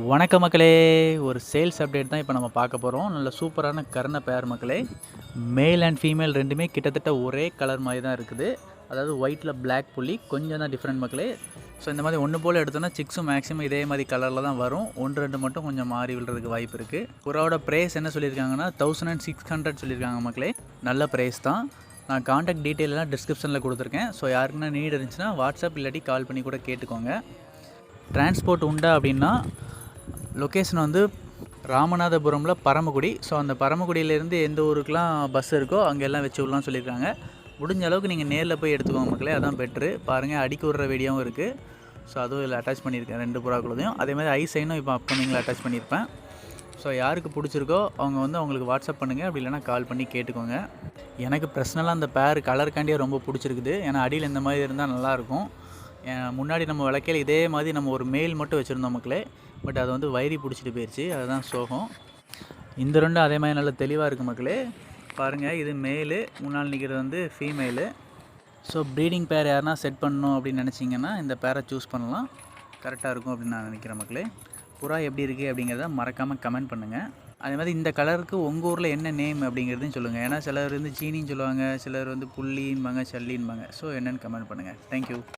வணக்கம் மக்களே. ஒரு சேல்ஸ் அப்டேட் தான் இப்போ நம்ம பார்க்க போகிறோம். நல்ல சூப்பரான கர்ண பேர் மக்களே. மேல் அண்ட் ஃபீமேல் ரெண்டுமே கிட்டத்தட்ட ஒரே கலர் மாதிரி தான் இருக்குது. அதாவது ஒயிட்டில் பிளாக் புள்ளி கொஞ்சம் தான் டிஃப்ரெண்ட் மக்களே. ஸோ இந்த மாதிரி ஒன்று போல் எடுத்தோன்னா சிக்ஸும் மேக்ஸிமம் இதே மாதிரி கலரில் தான் வரும். ஒன்று ரெண்டு மட்டும் கொஞ்சம் மாறி விழுறதுக்கு வாய்ப்பு இருக்குது. புறாவோட ப்ரைஸ் என்ன சொல்லியிருக்காங்கன்னா 1600 சொல்லியிருக்காங்க மக்களே. நல்ல ப்ரைஸ் தான். நான் காண்டாக்ட் டீட்டெயிலெலாம் டிஸ்கிரிப்ஷனில் கொடுத்துருக்கேன். ஸோ யாருக்குன்னா நீட் இருந்துச்சுன்னா வாட்ஸ்அப் இல்லாட்டி கால் பண்ணி கூட கேட்டுக்கோங்க. டிரான்ஸ்போர்ட் உண்டா அப்படின்னா லொக்கேஷன் வந்து ராமநாதபுரமில் பரமக்குடி. ஸோ அந்த பரமக்குடியிலேருந்து எந்த ஊருக்கெலாம் பஸ் இருக்கோ அங்கே எல்லாம் வச்சு விடலாம்னு சொல்லியிருக்காங்க. முடிஞ்ச அளவுக்கு நீங்கள் நேரில் போய் எடுத்துக்கோங்க மக்களே, அதான் பெட்ரு. பாருங்கள், அடிக்க விடுற வீடியோவும் இருக்குது. ஸோ அதுவும் இதில் அட்டாச் பண்ணியிருக்கேன் 2 புறாக்குள்ளதையும். அதேமாதிரி ஐ சைனும் இப்போ அப்கமிங்கில் அட்டாச் பண்ணியிருப்பேன். ஸோ யாருக்கு பிடிச்சிருக்கோ அவங்க வந்து அவங்களுக்கு வாட்ஸ்அப் பண்ணுங்கள், அப்படி இல்லைனா கால் பண்ணி கேட்டுக்கோங்க. எனக்கு பர்சனலாக அந்த பேர் கலருக்காண்டியே ரொம்ப பிடிச்சிருக்குது. ஏன்னா அடியில் இந்த மாதிரி இருந்தால் நல்லாயிருக்கும். முன்னாடி நம்ம விளக்கையில் இதே மாதிரி நம்ம ஒரு மெயில் மட்டும் வச்சுருந்தோம் மக்களே. பட் அது வந்து வைரி பிடிச்சிட்டு போயிடுச்சு, அதுதான் சோகம். இந்த ரெண்டும் அதே மாதிரி நல்லா தெளிவாக இருக்குது மக்களே. பாருங்கள், இது மேலு, முன்னால் நிற்கிறது வந்து ஃபீமேலு. ஸோ ப்ரீடிங் பேர் யாருனா செட் பண்ணணும் அப்படின்னு நினச்சிங்கன்னா இந்த பேரை சூஸ் பண்ணலாம். கரெக்டாக இருக்கும் அப்படின்னு நான் நினைக்கிறேன் மக்களே. புறா எப்படி இருக்குது அப்படிங்கிறத மறக்காமல் கமெண்ட் பண்ணுங்கள். அதே மாதிரி இந்த கலருக்கு உங்கள் ஊரில் என்ன நேம் அப்படிங்கிறதையும் சொல்லுங்கள். ஏன்னா சிலர் வந்து சீனின்னு சொல்லுவாங்க, சிலர் வந்து புள்ளின்பாங்க, சல்லின்பாங்க. ஸோ என்னென்னு கமெண்ட் பண்ணுங்கள். தேங்க்யூ.